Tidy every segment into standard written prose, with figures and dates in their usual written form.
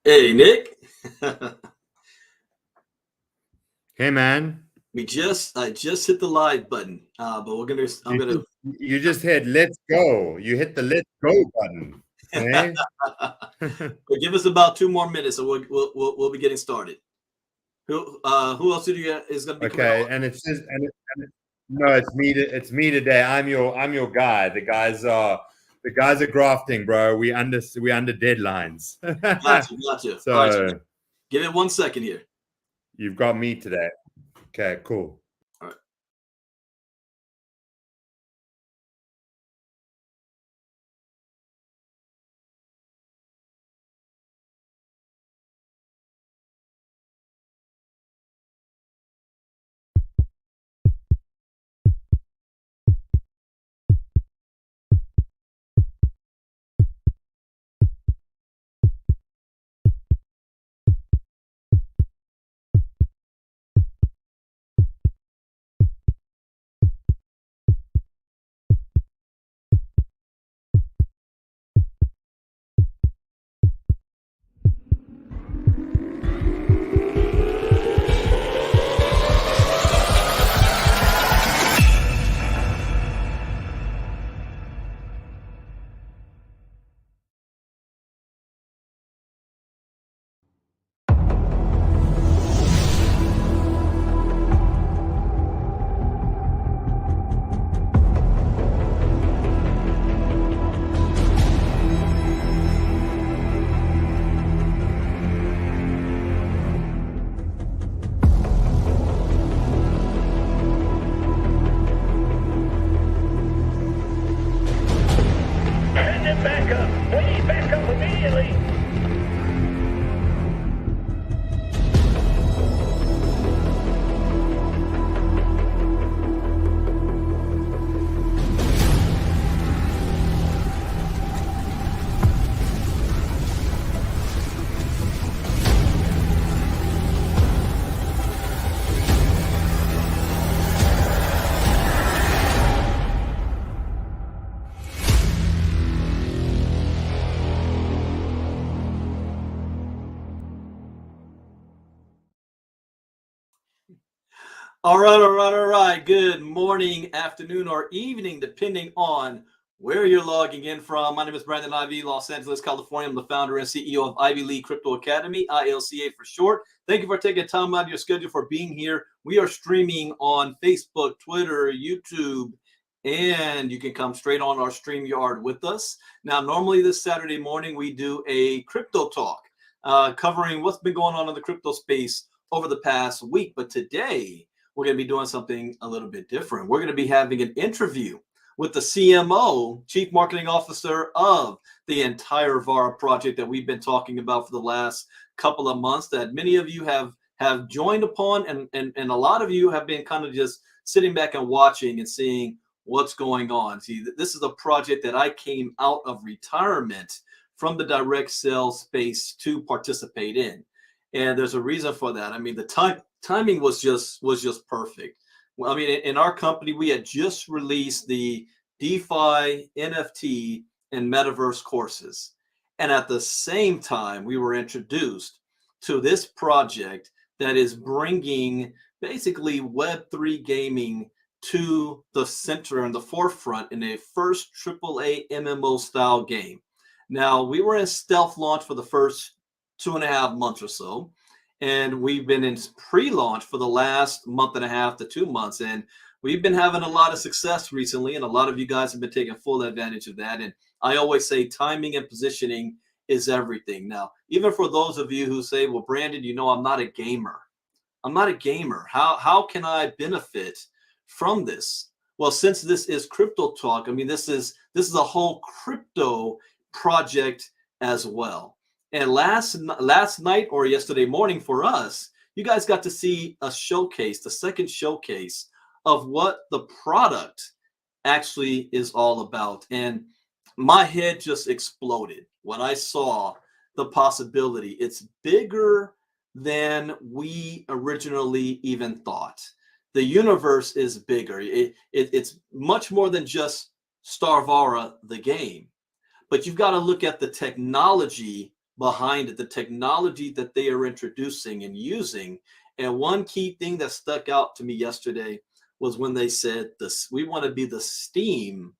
Hey Nick, Hey man, I just hit the live button, but I'm you gonna just you just hit let's go. You hit the let's go button. Okay. but give us about 2 more minutes, and we'll be getting started. Who else is gonna be coming Okay, on? and it says no, it's me today. I'm your guy. The guys are grafting, bro. We under deadlines. Gotcha, gotcha. All right, So give it 1 second here. you've got me today. Okay, cool. All right. Send it back up. Way back up immediately. All right, all right, all right. Good morning, afternoon, or evening, depending on where you're logging in from. My name is Brandon Ivy, Los Angeles, California. I'm the founder and CEO of Ivy League Crypto Academy, ILCA for short. Thank you for taking time out of your schedule for being here. We are streaming on Facebook, Twitter, YouTube, and you can come straight on our StreamYard with us. Now, normally this Saturday morning, we do a crypto talk covering what's been going on in the crypto space over the past week. But today, we're going to be doing something a little bit different. We're going to be having an interview with the CMO, Chief Marketing Officer of the entire Vara project that we've been talking about for the last couple of months, that many of you have joined upon, and a lot of you have been kind of just sitting back and watching and seeing what's going on. See, this is a project that I came out of retirement from the direct sales space to participate in. And there's a reason for that. I mean, the timing was just perfect. Well, I mean, in our company, we had just released the DeFi, NFT, and Metaverse courses, and at the same time, we were introduced to this project that is bringing basically Web3 gaming to the center and the forefront in a first AAA MMO style game. Now, we were in stealth launch for the first 2.5 months or so, and we've been in pre-launch for the last month and a half to 2 months, and we've been having a lot of success recently, and a lot of you guys have been taking full advantage of that. And I always say timing and positioning is everything. Now, even for those of you who say, well, Brandon, I'm not a gamer. I'm not a gamer. How can I benefit from this? Well, since this is crypto talk, I mean, this is a whole crypto project as well. And last night or yesterday morning for us, you guys got to see a showcase, the second showcase of what the product actually is all about. And my head just exploded when I saw the possibility. It's bigger than we originally even thought. The universe is bigger. It's much more than just Starvara, the game, but you've got to look at the technology behind it, the technology that they are introducing and using. And one key thing that stuck out to me yesterday was when they said this, we want to be the Steam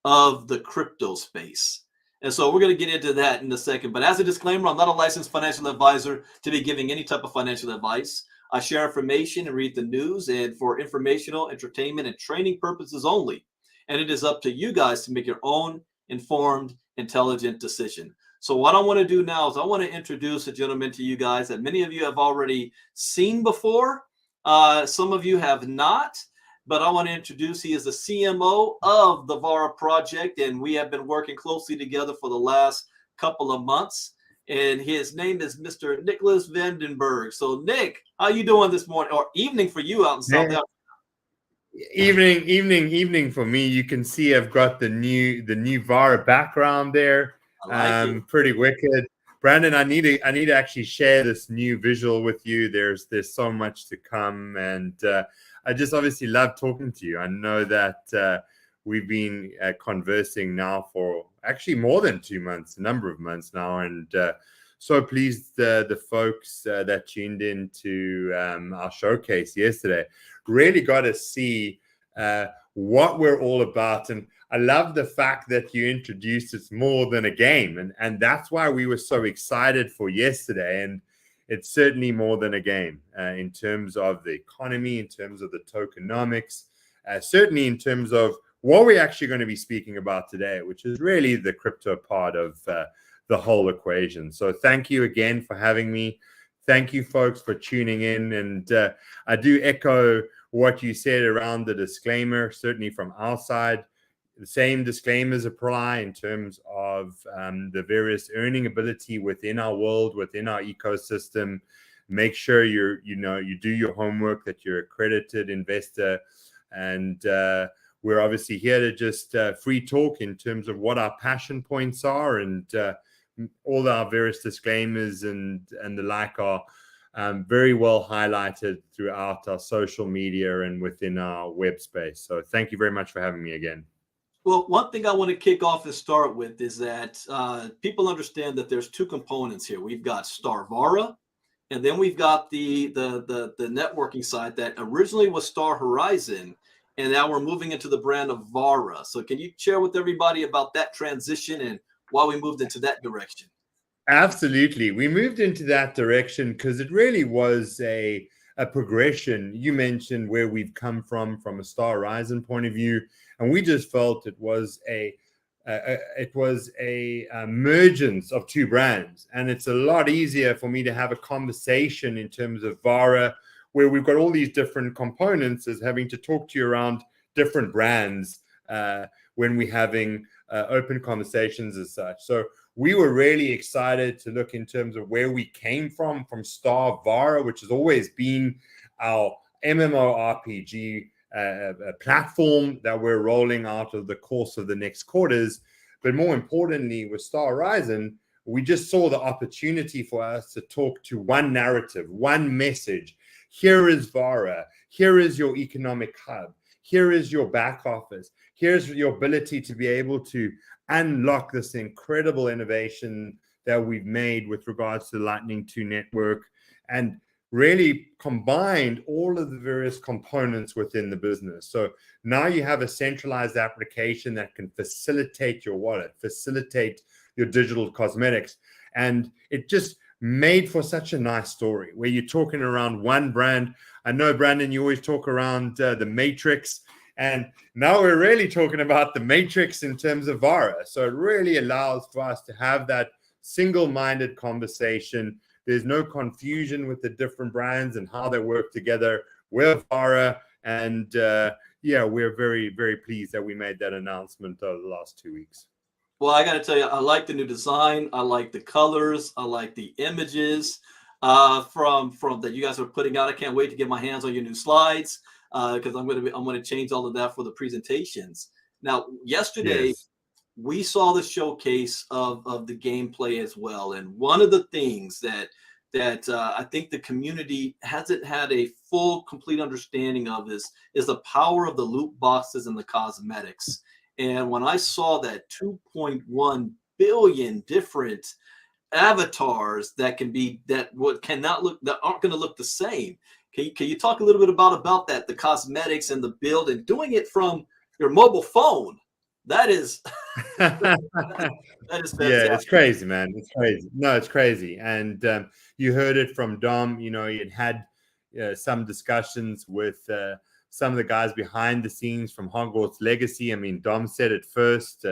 of the crypto space. And so we're going to get into that in a second. But as a disclaimer, I'm not a licensed financial advisor to be giving any type of financial advice. I share information and read the news and for informational, entertainment, and training purposes only. And it is up to you guys to make your own informed, intelligent decision. So what I want to do now is I want to introduce a gentleman to you guys that many of you have already seen before. Some of you have not. But I want to introduce, he is the CMO of the Vara project, and we have been working closely together for the last couple of months. And his name is Mr. Nicholas Vandenberg. So, Nick, how you doing this morning or evening for you out in South Africa? Evening for me. You can see I've got the new Vara background there. I like it. Pretty wicked. Brandon, I need to actually share this new visual with you. There's so much to come, and I just obviously love talking to you. I know that we've been conversing now for actually more than 2 months, a number of months now, and so pleased the folks that tuned in to our showcase yesterday really got to see what we're all about. And I love the fact that you introduced it's more than a game. And that's why we were so excited for yesterday. And it's certainly more than a game in terms of the economy, in terms of the tokenomics, certainly in terms of what we're actually going to be speaking about today, which is really the crypto part of the whole equation. So thank you again for having me. Thank you, folks, for tuning in. And I do echo what you said around the disclaimer, certainly from our side. The same disclaimers apply in terms of the various earning ability within our world, within our ecosystem. Make sure you do your homework, that you're an accredited investor. And we're obviously here to just free talk in terms of what our passion points are, and all our various disclaimers and the like are very well highlighted throughout our social media and within our web space. So thank you very much for having me again. Well, one thing I want to kick off and start with is that people understand that there's two components here. We've got Starvara, and then we've got the networking side that originally was Star Horizon, and now we're moving into the brand of Vara. So can you share with everybody about that transition and why we moved into that direction? Absolutely. We moved into that direction because it really was a progression. You mentioned where we've come from a Star Horizon point of view, and we just felt it was a emergence of two brands. And it's a lot easier for me to have a conversation in terms of Vara, where we've got all these different components, as having to talk to you around different brands when we're having open conversations as such. So we were really excited to look in terms of where we came from Starvara, which has always been our MMORPG platform that we're rolling out of the course of the next quarters. But more importantly, with Star Horizon, we just saw the opportunity for us to talk to one narrative, one message. Here is Vara. Here is your economic hub. Here is your back office. Here's your ability to be able to unlock this incredible innovation that we've made with regards to the Lightning 2 network, and really combined all of the various components within the business. So now you have a centralized application that can facilitate your wallet, facilitate your digital cosmetics. And it just made for such a nice story where you're talking around one brand. I know, Brandon, you always talk around the Matrix. And now we're really talking about the Matrix in terms of Vara. So it really allows for us to have that single-minded conversation. There's no confusion with the different brands and how they work together. We're Vara. And we're very, very pleased that we made that announcement over the last 2 weeks. Well, I got to tell you, I like the new design. I like the colors. I like the images from that you guys are putting out. I can't wait to get my hands on your new slides. Because I'm going to change all of that for the presentations. Now, yesterday, we saw the showcase of the gameplay as well, and one of the things that I think the community hasn't had a full, complete understanding of is the power of the loot boxes and the cosmetics. And when I saw that 2.1 billion different avatars that aren't going to look the same. Can you talk a little bit about that, the cosmetics and the build, and doing it from your mobile phone? That is that is Yeah, fantastic. it's crazy, man. It's crazy. No, it's crazy. And you heard it from Dom. You know, he had some discussions with some of the guys behind the scenes from Hogwarts Legacy. I mean, Dom said it first.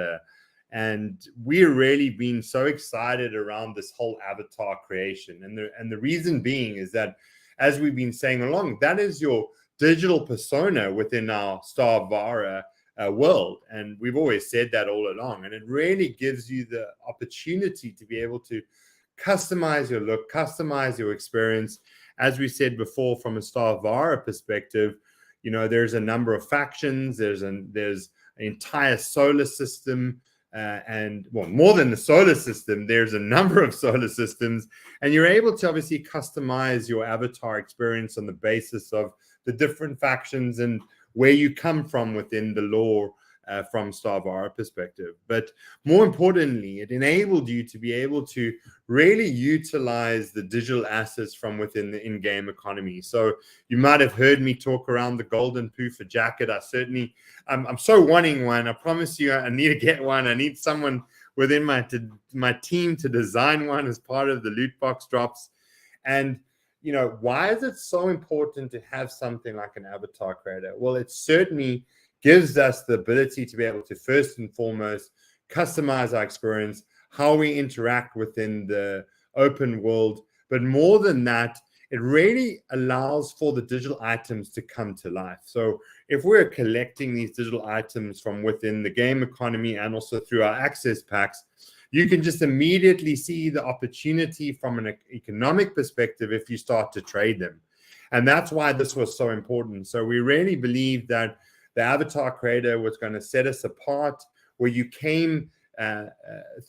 And we're really been so excited around this whole avatar creation. And the reason being is that, as we've been saying along, that is your digital persona within our Starvara world. And we've always said that all along. And it really gives you the opportunity to be able to customize your look, customize your experience. As we said before, from a Starvara perspective, you know, there's a number of factions, there's an entire solar system. And well, more than the solar system, there's a number of solar systems, and you're able to obviously customize your avatar experience on the basis of the different factions and where you come from within the lore from Starvara perspective. But more importantly, it enabled you to be able to really utilize the digital assets from within the in-game economy. So you might have heard me talk around the golden poofer jacket. I'm so wanting one. I promise you, I need to get one. I need someone within my team to design one as part of the loot box drops. And you know, why is it so important to have something like an avatar creator? Well, it certainly gives us the ability to be able to first and foremost customize our experience, how we interact within the open world. But more than that, it really allows for the digital items to come to life. So if we're collecting these digital items from within the game economy and also through our access packs, you can just immediately see the opportunity from an economic perspective if you start to trade them. And that's why this was so important. So we really believe that the avatar creator was going to set us apart, where you came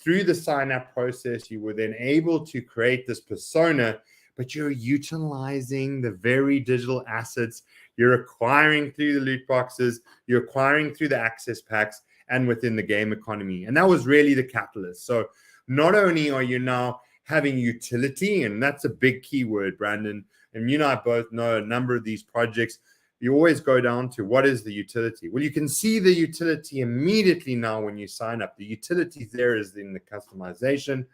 through the sign-up process, you were then able to create this persona, but you're utilizing the very digital assets you're acquiring through the loot boxes, you're acquiring through the access packs, and within the game economy. And that was really the catalyst. So not only are you now having utility, and that's a big keyword, Brandon, and you and I both know a number of these projects, you always go down to what is the utility? Well, you can see the utility immediately now when you sign up. The utility there is in the customization.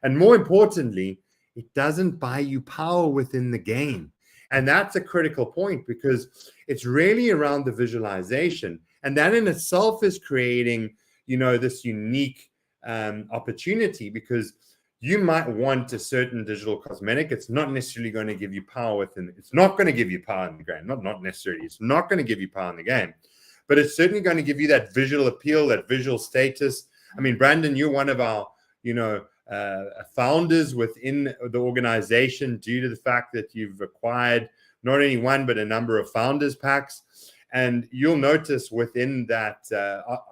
And more importantly, it doesn't buy you power within the game. And that's a critical point, because it's really around the visualization. And that in itself is creating, you know, this unique opportunity, because you might want a certain digital cosmetic. It's not necessarily going to give you power within. It's not going to give you power in the game. Not necessarily. It's not going to give you power in the game, but it's certainly going to give you that visual appeal, that visual status. I mean, Brandon, you're one of our, you know, founders within the organization, due to the fact that you've acquired not only one but a number of founders packs. And you'll notice within that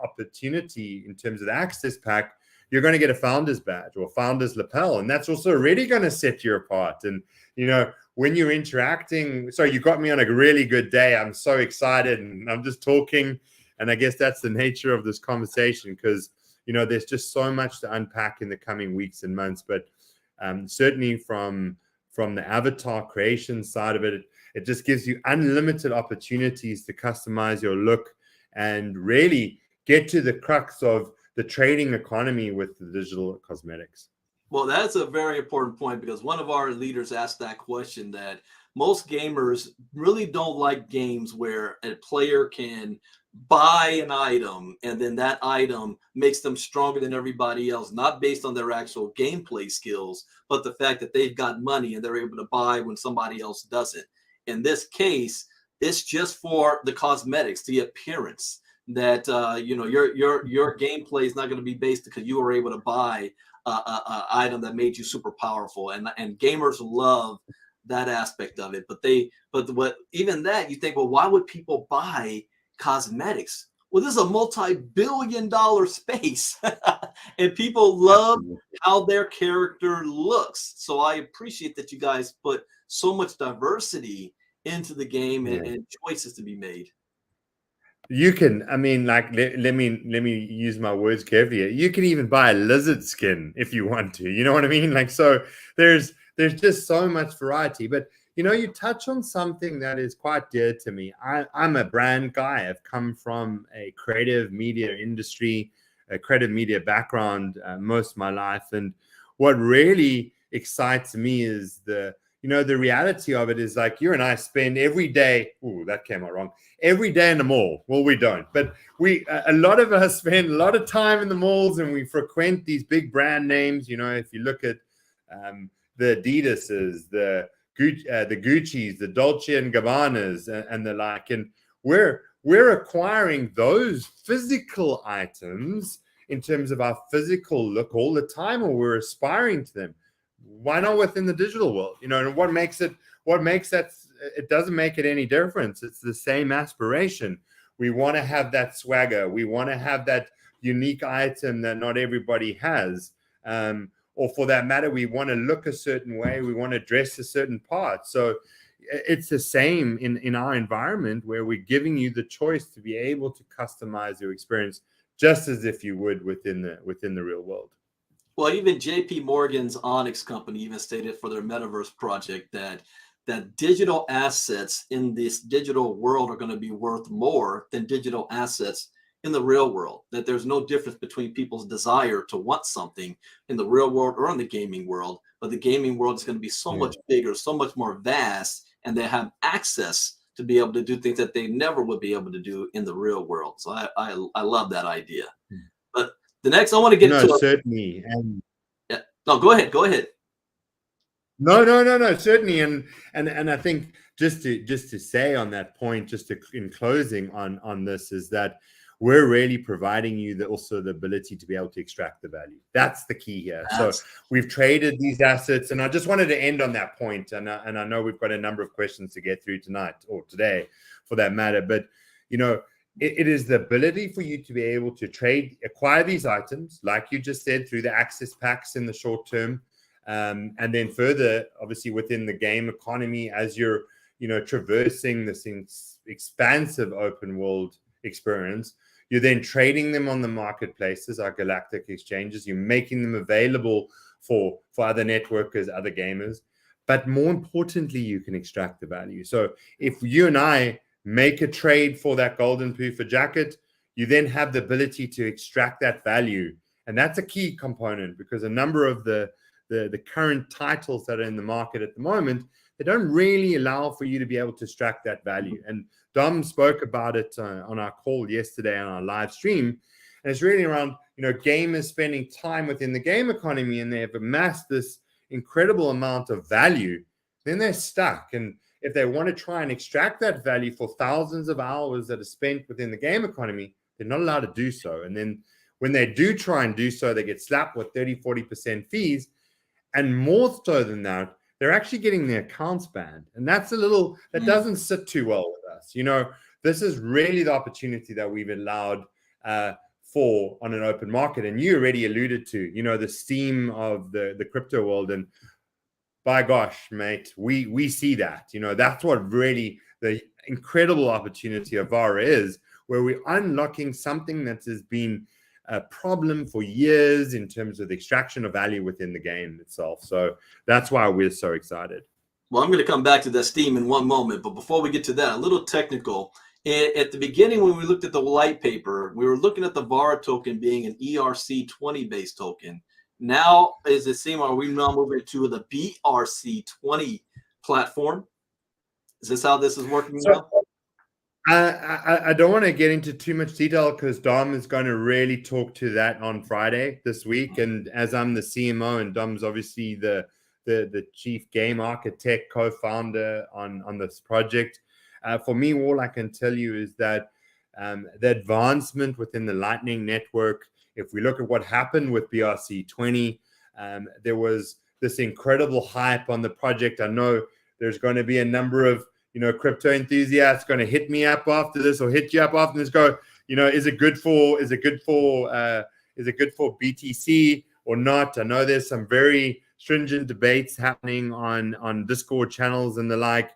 opportunity in terms of the access pack, you're going to get a founder's badge or founder's lapel. And that's also really going to set you apart. And, you know, when you're interacting, so you got me on a really good day. I'm so excited, and I'm just talking. And I guess that's the nature of this conversation, because, you know, there's just so much to unpack in the coming weeks and months. But certainly from the avatar creation side of it, it just gives you unlimited opportunities to customize your look and really get to the crux of the trading economy with the digital cosmetics. Well, that's a very important point, because one of our leaders asked that question, that most gamers really don't like games where a player can buy an item and then that item makes them stronger than everybody else, not based on their actual gameplay skills, but the fact that they've got money and they're able to buy when somebody else doesn't. In this case, it's just for the cosmetics, the appearance, that you know, your gameplay is not going to be based because you were able to buy a item that made you super powerful, and gamers love that aspect of it. But what, even that, you think, well, why would people buy cosmetics? Well, this is a multi-billion-dollar space, and people love how their character looks. So I appreciate that you guys put so much diversity into the game and choices to be made. You can, I mean, like, let me use my words carefully. You can even buy a lizard skin if you want to. You know what I mean? Like, so there's just so much variety. But you touch on something that is quite dear to me. I'm a brand guy. I've come from a creative media industry, a creative media background most of my life, and what really excites me is the reality of it is like you and I spend every day. Ooh, that came out wrong. Every day in the mall. Well, we don't, but a lot of us spend a lot of time in the malls, and we frequent these big brand names. If you look at the Adidas's, the Gucci's, the Dolce and Gabbanas, and the like, and we're acquiring those physical items in terms of our physical look all the time, or we're aspiring to them. Why not within the digital world? And what makes that it doesn't make it any difference. It's the same aspiration. We want to have that swagger. We want to have that unique item that not everybody has. Or for that matter, we want to look a certain way. We want to dress a certain part. So it's the same in our environment, where we're giving you the choice to be able to customize your experience just as if you would within the real world. Well, even JP Morgan's Onyx company even stated for their metaverse project that digital assets in this digital world are going to be worth more than digital assets in the real world. That there's no difference between people's desire to want something in the real world or in the gaming world, but the gaming world is going to be so much bigger, so much more vast, and they have access to be able to do things that they never would be able to do in the real world. So I love that idea. But the next, I want to get No, into certainly. And yeah. No, go ahead. Go ahead. no, certainly. And I think just to say on that point, in closing on this, is that we're really providing you also the ability to be able to extract the value. That's the key here. So we've traded these assets, and I just wanted to end on that point. And I know we've got a number of questions to get through tonight, or today for that matter. But it is the ability for you to be able to acquire these items, like you just said, through the access packs in the short term. And then further, obviously, within the game economy, as you're, traversing this expansive open world experience, you're then trading them on the marketplaces, our galactic exchanges. You're making them available for other networkers, other gamers. But more importantly, you can extract the value. So if you and I make a trade for that golden poofer jacket, you then have the ability to extract that value. And that's a key component, because a number of the current titles that are in the market at the moment, they don't really allow for you to be able to extract that value. And Dom spoke about it on our call yesterday on our live stream. And it's really around, gamers spending time within the game economy, and they have amassed this incredible amount of value. Then they're stuck. And if they want to try and extract that value for thousands of hours that are spent within the game economy, they're not allowed to do so. And then when they do try and do so, they get slapped with 30-40% fees. And more so than that, they're actually getting their accounts banned. And that doesn't sit too well with us. This is really the opportunity that we've allowed for on an open market. And you already alluded to, the steam of the crypto world. And by gosh, mate, we see that. That's what really the incredible opportunity of Vara is, where we're unlocking something that has been a problem for years in terms of the extraction of value within the game itself. So that's why we're so excited. Well, I'm going to come back to that Steam in one moment, but before we get to that, a little technical. At the beginning, when we looked at the white paper, we were looking at the Vara token being an ERC20 based token. Now, is it seem, are we now moving to the BRC20 platform? Is this how this is working now? I don't want to get into too much detail, because Dom is going to really talk to that on Friday this week. And as I'm the CMO, and Dom's obviously the chief game architect, co-founder on this project, for me, all I can tell you is that the advancement within the Lightning Network, if we look at what happened with BRC20, there was this incredible hype on the project. I know there's going to be a number of crypto enthusiasts going to hit me up after this, or hit you up after this. Go, is it good for BTC or not? I know there's some very stringent debates happening on Discord channels and the like.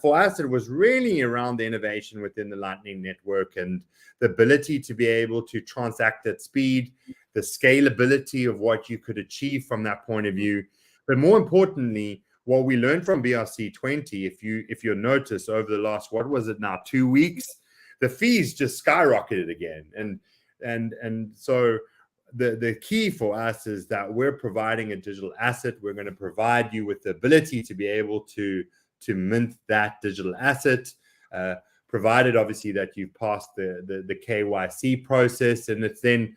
For us, it was really around the innovation within the Lightning Network and the ability to be able to transact at speed, the scalability of what you could achieve from that point of view. But more importantly, what we learned from BRC20, if you notice over the last, what was it now, 2 weeks, the fees just skyrocketed again. And so the key for us is that we're providing a digital asset. We're going to provide you with the ability to be able to mint that digital asset, provided obviously that you've passed the KYC process, and it's then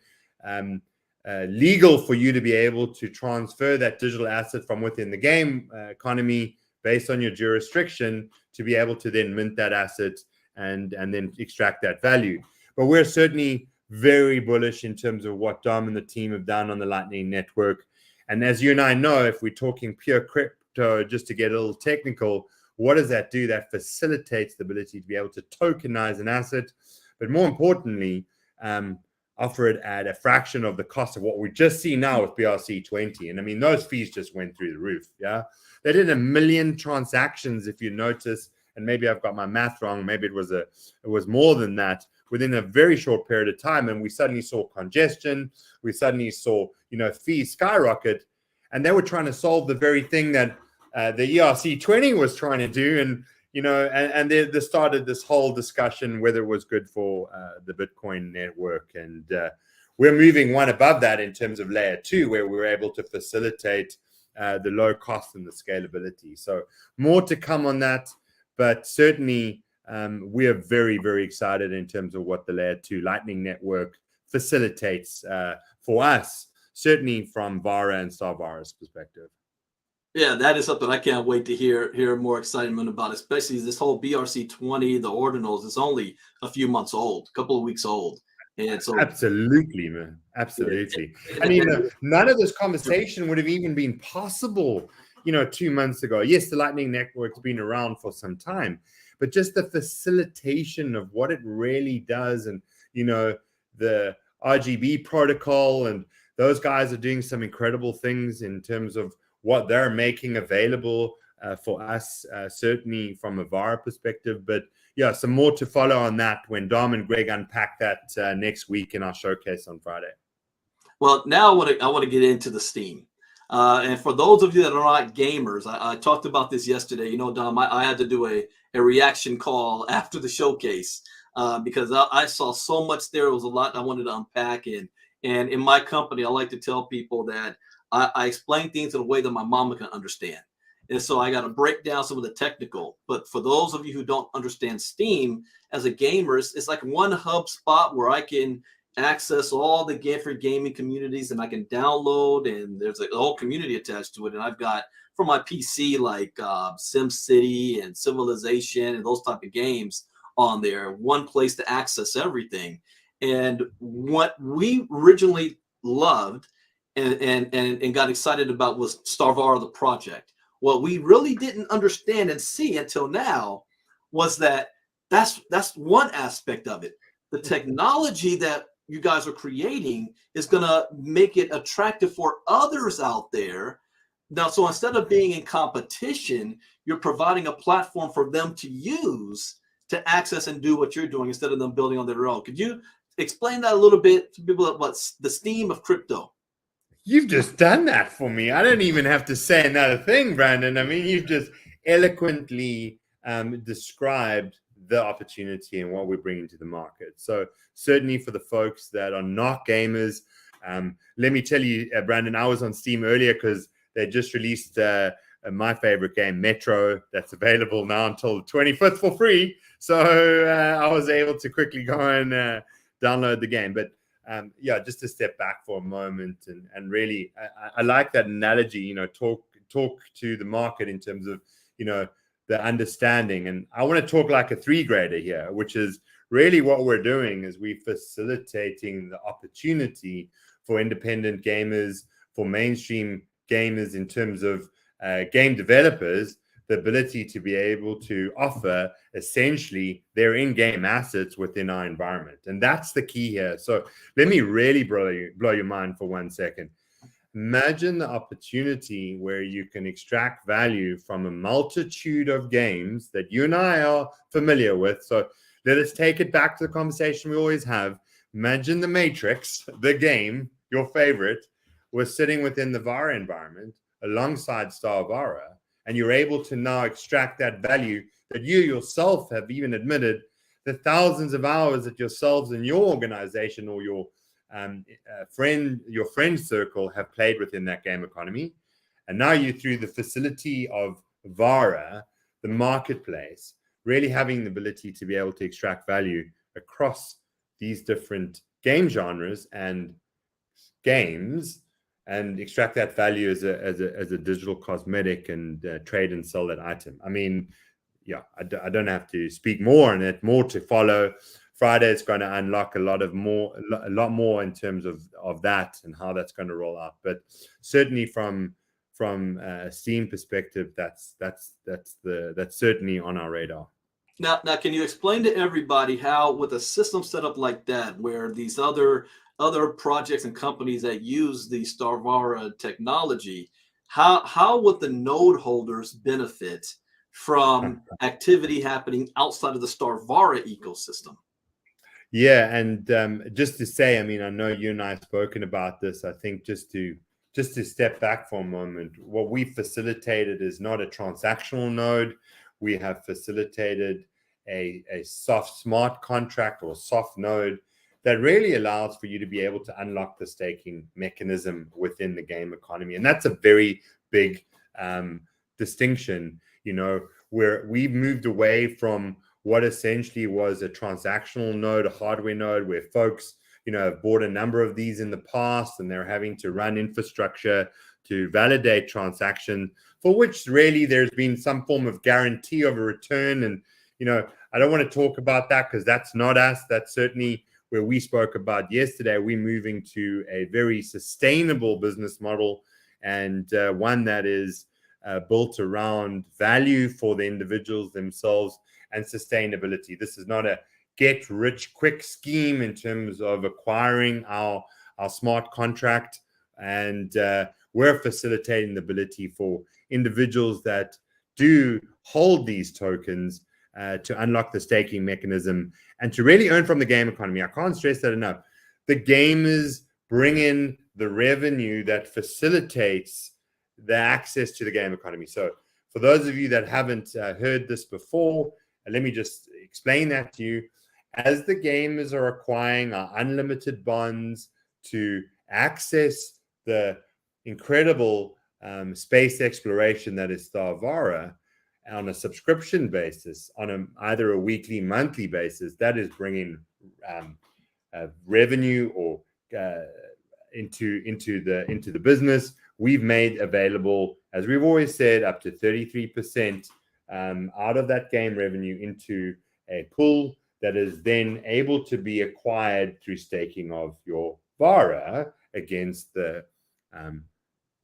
legal for you to be able to transfer that digital asset from within the game economy based on your jurisdiction to be able to then mint that asset and then extract that value. But we're certainly very bullish in terms of what Dom and the team have done on the Lightning Network. And as you and I know, if we're talking pure crypto, just to get a little technical, what does that do? That facilitates the ability to be able to tokenize an asset, but more importantly, offer it at a fraction of the cost of what we just see now with BRC20. And I mean, those fees just went through the roof. Yeah, they did 1 million transactions, if you notice, and maybe I've got my math wrong. Maybe it was more than that within a very short period of time. And we suddenly saw congestion. We suddenly saw, fees skyrocket, and they were trying to solve the very thing that the ERC20 was trying to do. And, and they started this whole discussion whether it was good for the Bitcoin network. And we're moving one above that in terms of layer 2, where we're able to facilitate the low cost and the scalability. So more to come on that, but certainly we are very, very excited in terms of what the layer 2 Lightning Network facilitates for us, certainly from Vara and Starvara's perspective. Yeah, that is something I can't wait to hear more excitement about, especially this whole BRC20, the ordinals is only a few months old, a couple of weeks old. And so absolutely, man. Absolutely. I mean, none of this conversation would have even been possible, 2 months ago. Yes, the Lightning Network's been around for some time, but just the facilitation of what it really does, and, the RGB protocol, and those guys are doing some incredible things in terms of what they're making available for us, certainly from a Vara perspective. But yeah, some more to follow on that when Dom and Greg unpack that next week in our showcase on Friday. Well, now I want to get into the Steam. And for those of you that are not gamers, I talked about this yesterday. Dom, I had to do a reaction call after the showcase because I saw so much there. It was a lot I wanted to unpack. And in my company, I like to tell people that I explain things in a way that my mama can understand. And so I got to break down some of the technical. But for those of you who don't understand Steam, as a gamer, it's like one hub spot where I can access all the different gaming communities, and I can download, and there's a whole community attached to it. And I've got for my PC like SimCity and Civilization and those type of games on there. One place to access everything. And what we originally loved and got excited about was Starvara, the project. What we really didn't understand and see until now was that's one aspect of it. The technology that you guys are creating is going to make it attractive for others out there. Now, so instead of being in competition, you're providing a platform for them to use to access and do what you're doing instead of them building on their own. Could you explain that a little bit to people about the Steam of crypto? You've just done that for me. I don't even have to say another thing, Brandon. I mean, you've just eloquently described the opportunity and what we're bringing to the market. So certainly for the folks that are not gamers, let me tell you, Brandon, I was on Steam earlier because they just released my favorite game, Metro, that's available now until the 25th for free. So I was able to quickly go and download the game. But yeah, just to step back for a moment and really, I like that analogy, talk to the market in terms of, the understanding. And I want to talk like a 3 grader here, which is really what we're doing is we're facilitating the opportunity for independent gamers, for mainstream gamers in terms of game developers, the ability to be able to offer essentially their in-game assets within our environment. And that's the key here. So let me really blow your mind for 1 second. Imagine the opportunity where you can extract value from a multitude of games that you and I are familiar with. So let us take it back to the conversation we always have. Imagine the Matrix, the game, your favorite, was sitting within the Vara environment alongside Starvara, and you're able to now extract that value that you yourself have even admitted the thousands of hours that yourselves and your organization or your friend circle have played within that game economy. And now you, through the facility of Vara, the marketplace, really having the ability to be able to extract value across these different game genres and games, and extract that value as a digital cosmetic and trade and sell that item. I mean, yeah, I don't have to speak more on it. More to follow. Friday is going to unlock a lot more in terms of that and how that's going to roll out. But certainly from a Steam perspective, that's certainly on our radar. Now, can you explain to everybody how, with a system set up like that, where these other projects and companies that use the Starvara technology, how would the node holders benefit from activity happening outside of the Starvara ecosystem? Yeah, and just to say, I mean, I know you and I have spoken about this. I think just to step back for a moment, what we facilitated is not a transactional node. We have facilitated a soft smart contract or soft node that really allows for you to be able to unlock the staking mechanism within the game economy. And that's a very big distinction, you know, where we've moved away from what essentially was a transactional node, a hardware node, where folks, you know, have bought a number of these in the past and they're having to run infrastructure to validate transaction, for which really there's been some form of guarantee of a return. And, you know, I don't want to talk about that because that's not us. That's certainly where we spoke about yesterday. We're moving to a very sustainable business model, and one that is built around value for the individuals themselves and sustainability. This is not a get rich quick scheme in terms of acquiring our smart contract, and we're facilitating the ability for individuals that do hold these tokens to unlock the staking mechanism and to really earn from the game economy. I can't stress that enough. The gamers bring in the revenue that facilitates the access to the game economy. So for those of you that haven't heard this before, let me just explain that to you. As the gamers are acquiring our unlimited bonds to access the incredible space exploration that is Starvara on a subscription basis, on either a weekly, monthly basis, that is bringing revenue or into the business. We've made available, as we've always said, up to 33% out of that game revenue into a pool that is then able to be acquired through staking of your Vara against the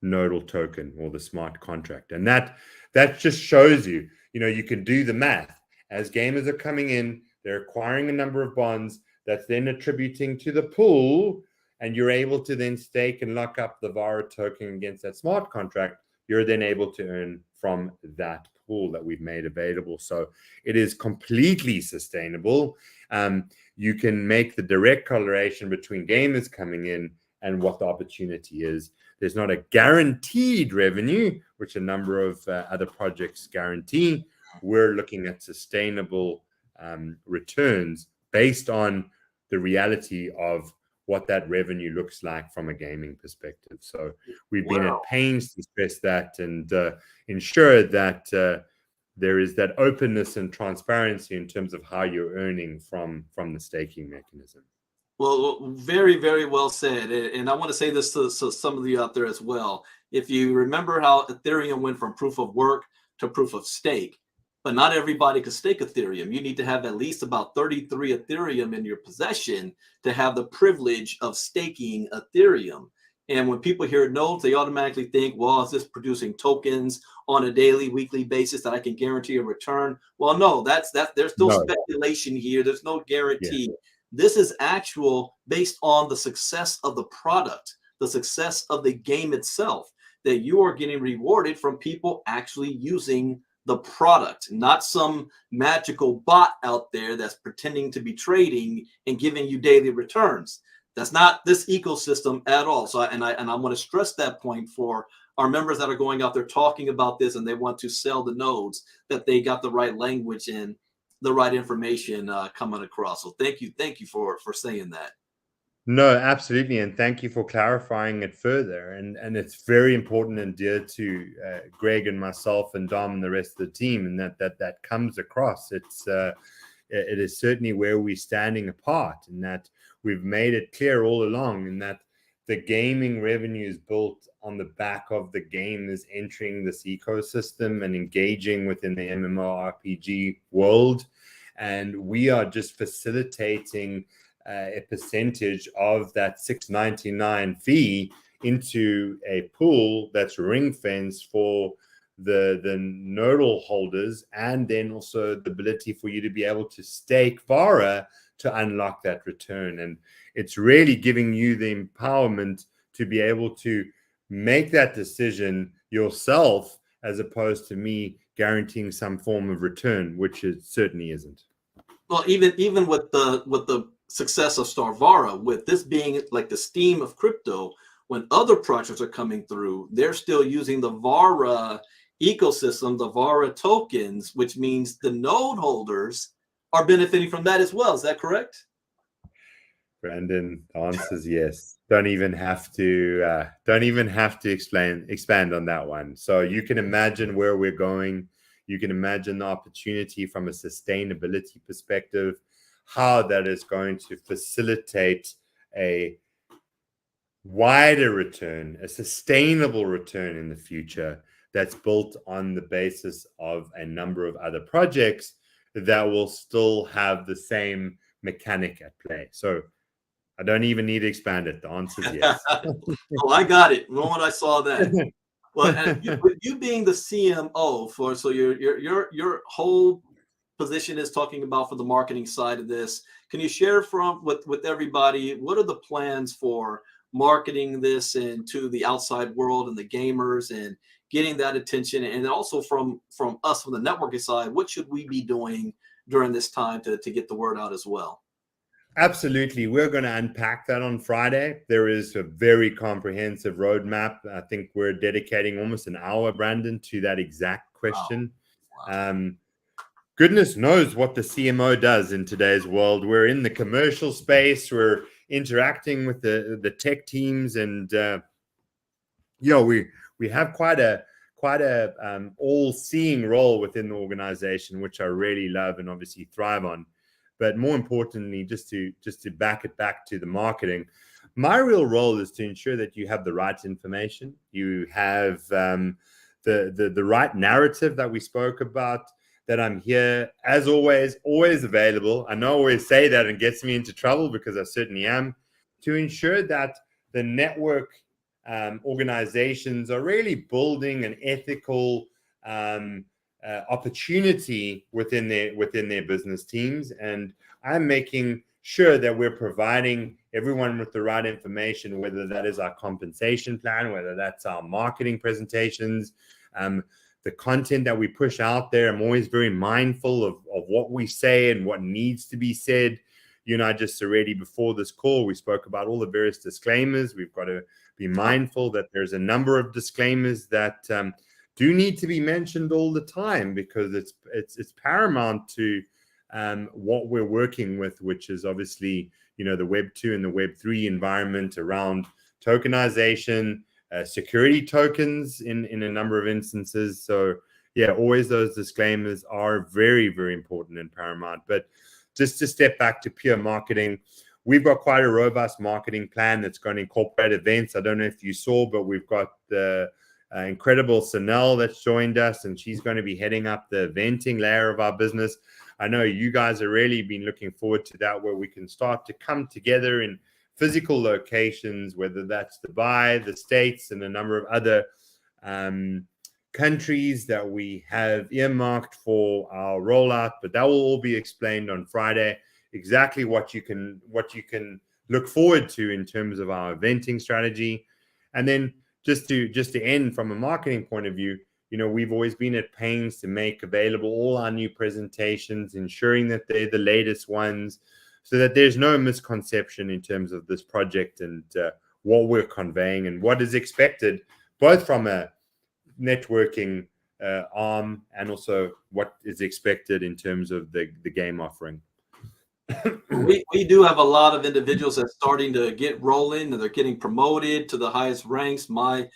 nodal token or the smart contract. And that just shows you, you know, you can do the math. As gamers are coming in, they're acquiring a number of bonds that's then attributing to the pool, and you're able to then stake and lock up the Vara token against that smart contract. You're then able to earn from that pool that we've made available. So it is completely sustainable. You can make the direct correlation between gamers coming in and what the opportunity is. There's not a guaranteed revenue, which a number of other projects guarantee. We're looking at sustainable returns based on the reality of what that revenue looks like from a gaming perspective. So we've been at pains to stress that and ensure that there is that openness and transparency in terms of how you're earning from the staking mechanism. Well, very, very well said. And I want to say this to some of you out there as well. If you remember how Ethereum went from proof of work to proof of stake, but not everybody could stake Ethereum. You need to have at least about 33 Ethereum in your possession to have the privilege of staking Ethereum. And when people hear nodes, they automatically think, well, is this producing tokens on a daily, weekly basis that I can guarantee a return? Well, no, there's no speculation here. There's no guarantee. Yeah. This is actual based on the success of the product. the success of the game itself, that you are getting rewarded from people actually using the product, not some magical bot out there that's pretending to be trading and giving you daily returns. That's not this ecosystem at all. So I want to stress that point for our members that are going out there talking about this and they want to sell the nodes, that they got the right language and the right information coming across. So thank you for saying that. No, absolutely, and thank you for clarifying it further. And it's very important and dear to Greg and myself and Dom and the rest of the team, and that comes across. It is certainly where we're standing apart, in that we've made it clear all along, in that the gaming revenue is built on the back of the gamers entering this ecosystem and engaging within the MMORPG world, and we are just facilitating a percentage of that $6.99 fee into a pool that's ring fenced for the nodal holders, and then also the ability for you to be able to stake Vara to unlock that return. And it's really giving you the empowerment to be able to make that decision yourself, as opposed to me guaranteeing some form of return, which it certainly isn't. Well, even with the success of Starvara, with this being like the Steam of crypto, when other projects are coming through, they're still using the Vara ecosystem, the Vara tokens, which means the node holders are benefiting from that as well. Is that correct? Brandon, the answer is yes. Don't even have to expand on that one. So you can imagine where we're going. You can imagine the opportunity from a sustainability perspective, how that is going to facilitate a wider return, a sustainable return in the future, that's built on the basis of a number of other projects that will still have the same mechanic at play. So I don't even need to expand it. The answer is yes. Oh, I got it. The moment I saw that. Well, and you being the CMO for, so your whole position is talking about for the marketing side of this. Can you share with everybody, what are the plans for marketing this into the outside world and the gamers and getting that attention? And then also from us, from the networking side, what should we be doing during this time to get the word out as well? Absolutely. We're going to unpack that on Friday. There is a very comprehensive roadmap. I think we're dedicating almost an hour, Brandon, to that exact question. Wow. Goodness knows what the CMO does in today's world. We're in the commercial space. We're interacting with the tech teams, and we have quite a all-seeing role within the organization, which I really love and obviously thrive on. But more importantly, just to back it back to the marketing, my real role is to ensure that you have the right information, you have the right narrative that we spoke about, that I'm here, as always available. I know I always say that and gets me into trouble, because I certainly am, to ensure that the network organizations are really building an ethical opportunity within their business teams, and I'm making sure that we're providing everyone with the right information, whether that is our compensation plan, whether that's our marketing presentations, the content that we push out there. I'm always very mindful of what we say and what needs to be said. You and I just already before this call, we spoke about all the various disclaimers. We've got to be mindful that there's a number of disclaimers that do need to be mentioned all the time, because it's paramount to what we're working with, which is obviously, the Web 2 and the Web 3 environment around tokenization, security tokens in a number of instances. So yeah, always those disclaimers are very, very important and paramount. But just to step back to pure marketing, we've got quite a robust marketing plan that's going to incorporate events. I don't know if you saw, but we've got the incredible Sanel that's joined us, and she's going to be heading up the eventing layer of our business. I know you guys have really been looking forward to that, where we can start to come together in physical locations, whether that's Dubai, the States, and a number of other countries that we have earmarked for our rollout. But that will all be explained on Friday, exactly what you can look forward to in terms of our eventing strategy. And then just to end from a marketing point of view, we've always been at pains to make available all our new presentations, ensuring that they're the latest ones, so that there's no misconception in terms of this project and what we're conveying and what is expected, both from a networking arm and also what is expected in terms of the game offering. We do have a lot of individuals that's starting to get rolling, and they're getting promoted to the highest ranks. My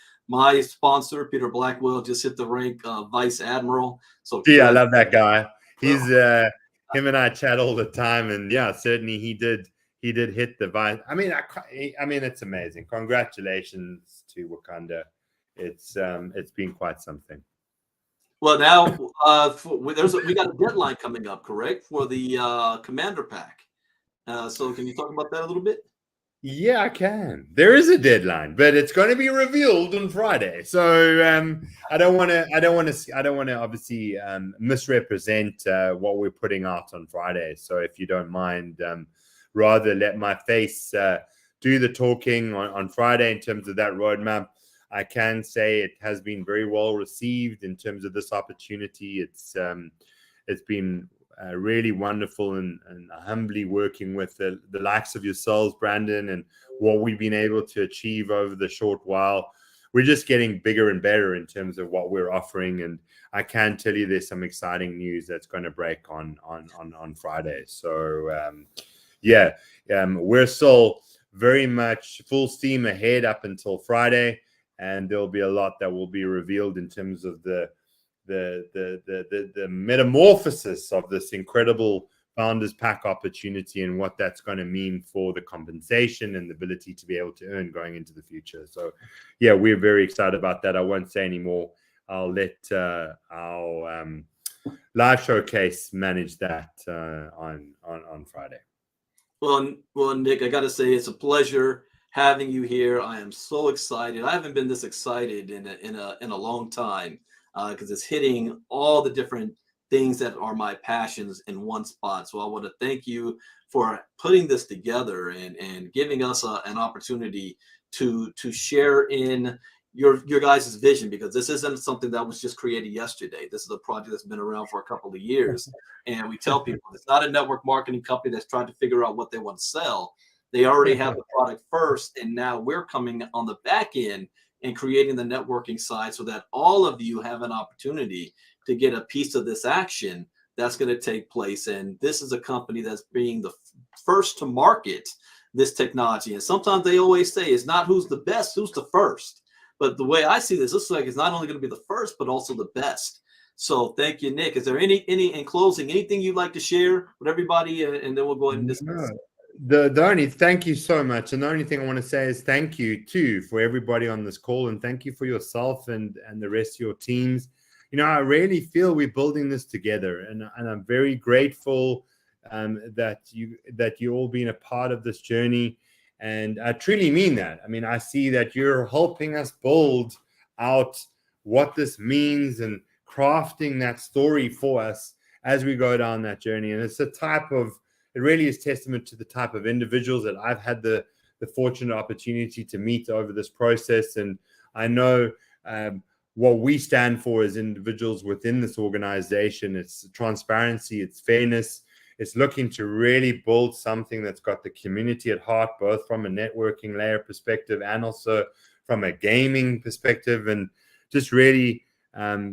sponsor, Peter Blackwell, just hit the rank Vice Admiral. So I love that guy. He's him and I chat all the time, and yeah, certainly he did hit the Vice. I mean, it's amazing. Congratulations to Wakanda. It's been quite something. Well, now we got a deadline coming up, correct, for the Commander Pack. So can you talk about that a little bit? Yeah, I can. There is a deadline, but it's going to be revealed on Friday. So I don't want to obviously misrepresent what we're putting out on Friday. So if you don't mind, rather let my face do the talking on Friday in terms of that roadmap. I can say it has been very well received in terms of this opportunity. It's been really wonderful and humbly working with the likes of yourselves, Brandon, and what we've been able to achieve over the short while. We're just getting bigger and better in terms of what we're offering, and I can tell you there's some exciting news that's going to break on Friday. So we're still very much full steam ahead up until Friday, and there'll be a lot that will be revealed in terms of the metamorphosis of this incredible Founders Pack opportunity and what that's going to mean for the compensation and the ability to be able to earn going into the future. So yeah, we're very excited about that. I won't say any more. I'll let our live showcase manage that on Friday. Well, Nick, I got to say it's a pleasure having you here. I am so excited. I haven't been this excited in a long time, because it's hitting all the different things that are my passions in one spot. So I want to thank you for putting this together and giving us an opportunity to share in your guys' vision, because this isn't something that was just created yesterday. This is a project that's been around for a couple of years. And we tell people it's not a network marketing company that's trying to figure out what they want to sell. They already have the product first, and now we're coming on the back end and creating the networking side so that all of you have an opportunity to get a piece of this action that's going to take place. And this is a company that's being the first to market this technology. And sometimes they always say it's not who's the best, who's the first. But the way I see this looks like it's not only going to be the first, but also the best. So thank you, Nick. Is there any in closing, anything you'd like to share with everybody? And then we'll go ahead and discuss. The only thank you so much, and the only thing I want to say is thank you too for everybody on this call, and thank you for yourself and the rest of your teams. I really feel we're building this together, and I'm very grateful that you all been a part of this journey, and I truly mean that. I mean, I see that you're helping us build out what this means and crafting that story for us as we go down that journey, and it really is testament to the type of individuals that I've had the fortunate opportunity to meet over this process. And I know what we stand for as individuals within this organization. It's transparency, it's fairness, it's looking to really build something that's got the community at heart, both from a networking layer perspective and also from a gaming perspective. And just really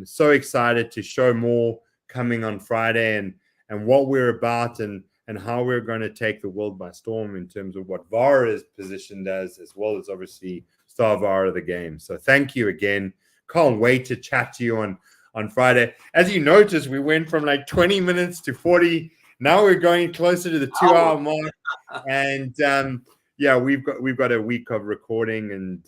so excited to show more coming on Friday and what we're about and how we're going to take the world by storm in terms of what Vara is positioned as well as obviously Starvara the game. So thank you again. Can't wait to chat to you on Friday. As you notice, we went from like 20 minutes to 40. Now we're going closer to the 2-hour mark. And we've got a week of recording, and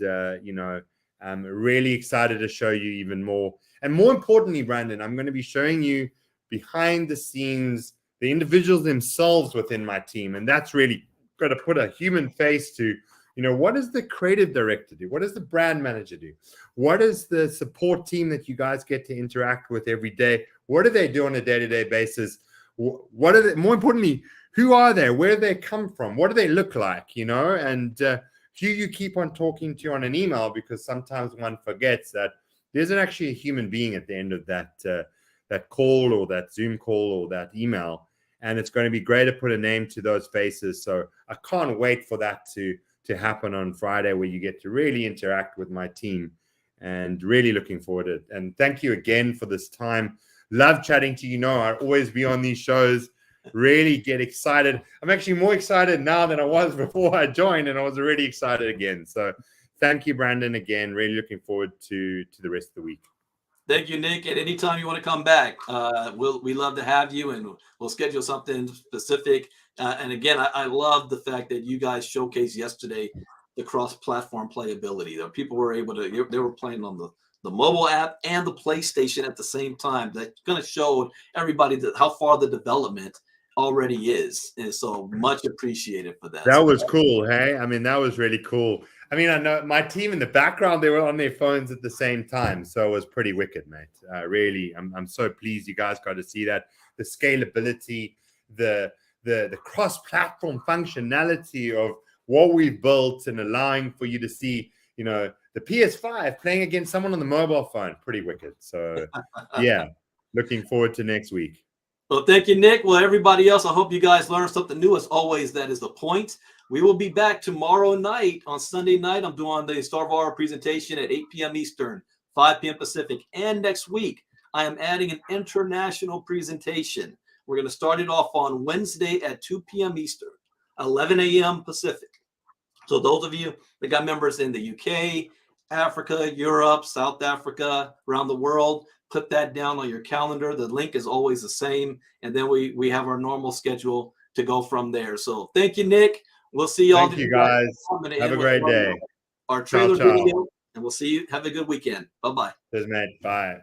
I'm really excited to show you even more. And more importantly, Brandon, I'm going to be showing you behind the scenes the individuals themselves within my team. And that's really got to put a human face to, what does the creative director do? What does the brand manager do? What is the support team that you guys get to interact with every day? What do they do on a day-to-day basis? What are they, more importantly, who are they? Where do they come from? What do they look like? You know, and who you keep on talking to on an email, because sometimes one forgets that there's actually a human being at the end of that call or that Zoom call or that email. And it's going to be great to put a name to those faces. So I can't wait for that to happen on Friday, where you get to really interact with my team, and really looking forward to it. And thank you again for this time. Love chatting to you. I'll always be on these shows. Really get excited. I'm actually more excited now than I was before I joined, and I was already excited again. So thank you, Brandon, again. Really looking forward to the rest of the week. Thank you, Nick. And anytime you want to come back, we love to have you, and we'll schedule something specific. And again, I love the fact that you guys showcased yesterday the cross-platform playability. That people were able to, they were playing on the mobile app and the PlayStation at the same time. That's going to show everybody how far the development already is. And so much appreciated for that. That was cool. Hey, I mean, that was really cool. I mean, I know my team in the background, they were on their phones at the same time. So it was pretty wicked, mate. Really, I'm so pleased you guys got to see that. The scalability, the cross-platform functionality of what we've built, and allowing for you to see, the PS5 playing against someone on the mobile phone. Pretty wicked. So yeah, looking forward to next week. Well, thank you, Nick. Well, everybody else, I hope you guys learned something new. As always, that is the point. We will be back tomorrow night. On Sunday night, I'm doing the Starvara presentation at 8 p.m. Eastern, 5 p.m. Pacific. And next week, I am adding an international presentation. We're going to start it off on Wednesday at 2 p.m. Eastern, 11 a.m. Pacific. So those of you that got members in the UK, Africa, Europe, South Africa, around the world, put that down on your calendar. The link is always the same. And then we have our normal schedule to go from there. So thank you, Nick. We'll see y'all. Thank you, guys. Have a great day. Our trailer video, and we'll see you. Have a good weekend. Bye-bye. Cheers, mate. Bye.